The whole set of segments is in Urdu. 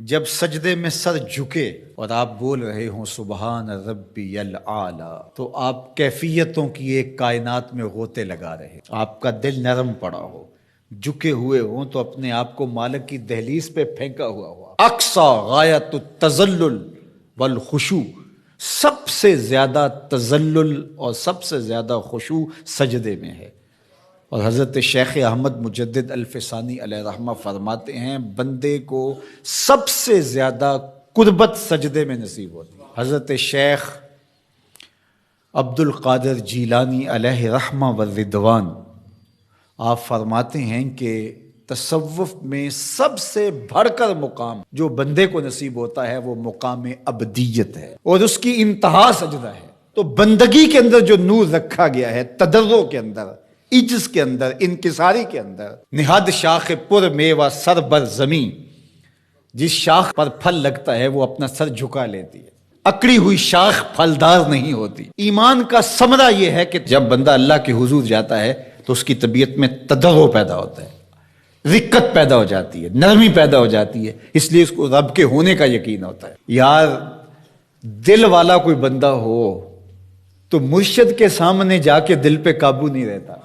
جب سجدے میں سر جھکے اور آپ بول رہے ہوں سبحان ربی الاعلی، تو آپ کیفیتوں کی ایک کائنات میں غوطے لگا رہے، آپ کا دل نرم پڑا ہو، جھکے ہوئے ہوں تو اپنے آپ کو مالک کی دہلیز پہ پھینکا ہوا اقصی غایت التذلل والخشوع، سب سے زیادہ تذلل اور سب سے زیادہ خشوع سجدے میں ہے۔ اور حضرت شیخ احمد مجدد الفسانی علیہ رحمہ فرماتے ہیں بندے کو سب سے زیادہ قربت سجدے میں نصیب ہوتی ہے۔ حضرت شیخ عبد القادر جیلانی علیہ رحمہ والرضوان آپ فرماتے ہیں کہ تصوف میں سب سے بڑھ کر مقام جو بندے کو نصیب ہوتا ہے وہ مقام ابدیت ہے، اور اس کی انتہا سجدہ ہے۔ تو بندگی کے اندر جو نور رکھا گیا ہے، تضرع کے اندر، عجز کے اندر، انکساری کے اندر، نہاد شاخ پر میوہ سر بر زمین، جس شاخ پر پھل لگتا ہے وہ اپنا سر جھکا لیتی ہے، اکڑی ہوئی شاخ پھلدار نہیں ہوتی۔ ایمان کا ثمرہ یہ ہے کہ جب بندہ اللہ کے حضور جاتا ہے تو اس کی طبیعت میں تضرع پیدا ہوتا ہے، رقت پیدا ہو جاتی ہے، نرمی پیدا ہو جاتی ہے، اس لیے اس کو رب کے ہونے کا یقین ہوتا ہے۔ یار دل والا کوئی بندہ ہو تو مرشد کے سامنے جا کے دل پہ قابو نہیں رہتا،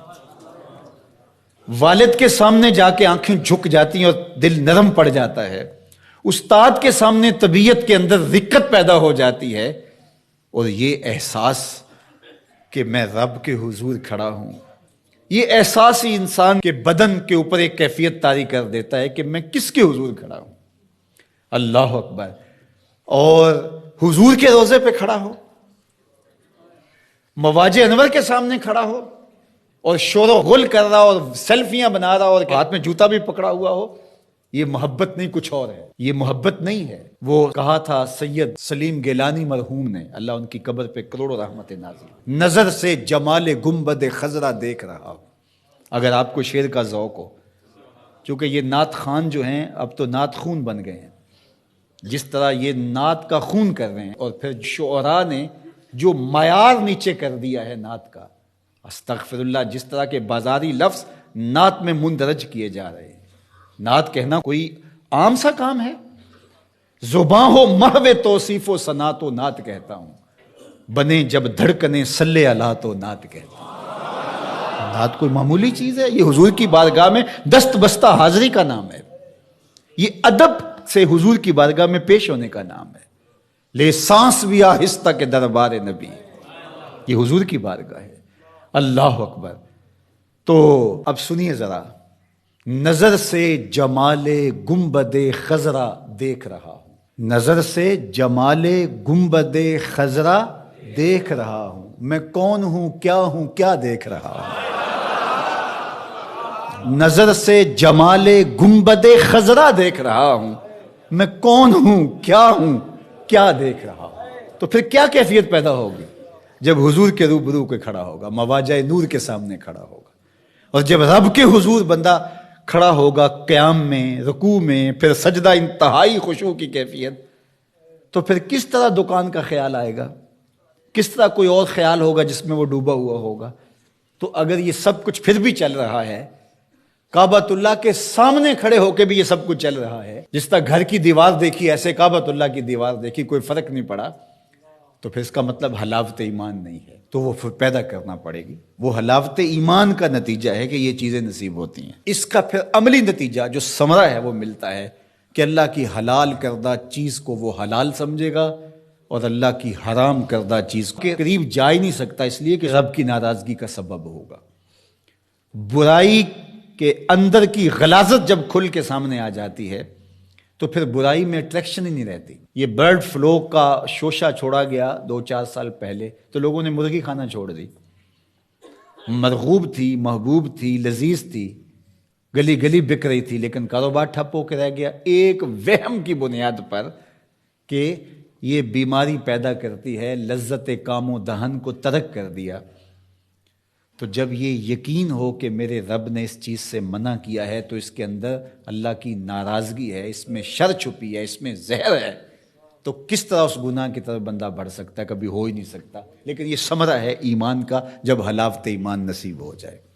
والد کے سامنے جا کے آنکھیں جھک جاتی ہیں اور دل نرم پڑ جاتا ہے، استاد کے سامنے طبیعت کے اندر رقت پیدا ہو جاتی ہے، اور یہ احساس کہ میں رب کے حضور کھڑا ہوں، یہ احساس ہی انسان کے بدن کے اوپر ایک کیفیت طاری کر دیتا ہے کہ میں کس کے حضور کھڑا ہوں۔ اللہ اکبر! اور حضور کے روضے پہ کھڑا ہو، مواج انور کے سامنے کھڑا ہو اور شور و غل کر رہا اور سیلفیاں بنا رہا اور ہاتھ میں جوتا بھی پکڑا ہوا ہو، یہ محبت نہیں، کچھ اور ہے، یہ محبت نہیں ہے۔ وہ کہا تھا سید سلیم گیلانی مرحوم نے، اللہ ان کی قبر پہ کروڑوں رحمت نازل، نظر سے جمال گنبد خضرا دیکھ رہا ہوں۔ اگر آپ کو شعر کا ذوق ہو، چونکہ یہ نعت خوان جو ہیں اب تو نعت خون بن گئے ہیں، جس طرح یہ نعت کا خون کر رہے ہیں، اور پھر شعراء نے جو معیار نیچے کر دیا ہے نعت کا، استغفر اللہ، جس طرح کے بازاری لفظ نعت میں مندرج کیے جا رہے ہیں۔ نعت کہنا کوئی عام سا کام ہے؟ زباں ہو محو توصیف و ثنا تو نعت کہتا ہوں، بنے جب دھڑکنے صلی اللہ تو نعت کہتا ہوں۔ نعت کوئی معمولی چیز ہے؟ یہ حضور کی بارگاہ میں دست بستہ حاضری کا نام ہے، یہ ادب سے حضور کی بارگاہ میں پیش ہونے کا نام ہے۔ لے سانس بھی آہستہ کے دربار نبی، یہ حضور کی بارگاہ ہے۔ اللہ اکبر! تو اب سنیے ذرا، نظر سے جمال گنبد خضرا دیکھ رہا ہوں، نظر سے جمال گنبد خضرا دیکھ رہا ہوں، میں کون ہوں کیا دیکھ رہا ہوں۔ نظر سے جمال گنبد خضرا دیکھ رہا ہوں، میں کون ہوں کیا دیکھ رہا ہوں۔ تو پھر کیا کیفیت پیدا ہوگی جب حضور کے روبرو کے کھڑا ہوگا، مواجہ نور کے سامنے کھڑا ہوگا، اور جب رب کے حضور بندہ کھڑا ہوگا قیام میں، رکوع میں، پھر سجدہ، انتہائی خشوع کی کیفیت، تو پھر کس طرح دکان کا خیال آئے گا، کس طرح کوئی اور خیال ہوگا جس میں وہ ڈوبا ہوا ہوگا۔ تو اگر یہ سب کچھ پھر بھی چل رہا ہے، کعبۃ اللہ کے سامنے کھڑے ہو کے بھی یہ سب کچھ چل رہا ہے، جس طرح گھر کی دیوار دیکھی ایسے کعبۃ اللہ کی دیوار دیکھی، کوئی فرق نہیں پڑا، تو پھر اس کا مطلب حلاوت ایمان نہیں ہے، تو وہ پھر پیدا کرنا پڑے گی۔ وہ حلاوت ایمان کا نتیجہ ہے کہ یہ چیزیں نصیب ہوتی ہیں۔ اس کا پھر عملی نتیجہ جو ثمرہ ہے وہ ملتا ہے کہ اللہ کی حلال کردہ چیز کو وہ حلال سمجھے گا، اور اللہ کی حرام کردہ چیز کے قریب جا ہی نہیں سکتا، اس لیے کہ رب کی ناراضگی کا سبب ہوگا۔ برائی کے اندر کی غلاظت جب کھل کے سامنے آ جاتی ہے تو پھر برائی میں اٹریکشن ہی نہیں رہتی۔ یہ برڈ فلو کا شوشہ چھوڑا گیا 2-4 سال پہلے تو لوگوں نے مرغی کھانا چھوڑ دی، مرغوب تھی، محبوب تھی، لذیذ تھی، گلی گلی بک رہی تھی، لیکن کاروبار ٹھپ ہو کے رہ گیا ایک وہم کی بنیاد پر کہ یہ بیماری پیدا کرتی ہے، لذت کام و دہن کو ترک کر دیا۔ تو جب یہ یقین ہو کہ میرے رب نے اس چیز سے منع کیا ہے تو اس کے اندر اللہ کی ناراضگی ہے، اس میں شر چھپی ہے، اس میں زہر ہے، تو کس طرح اس گناہ کی طرف بندہ بڑھ سکتا ہے؟ کبھی ہو ہی نہیں سکتا۔ لیکن یہ ثمرہ ہے ایمان کا جب حلاوت ایمان نصیب ہو جائے۔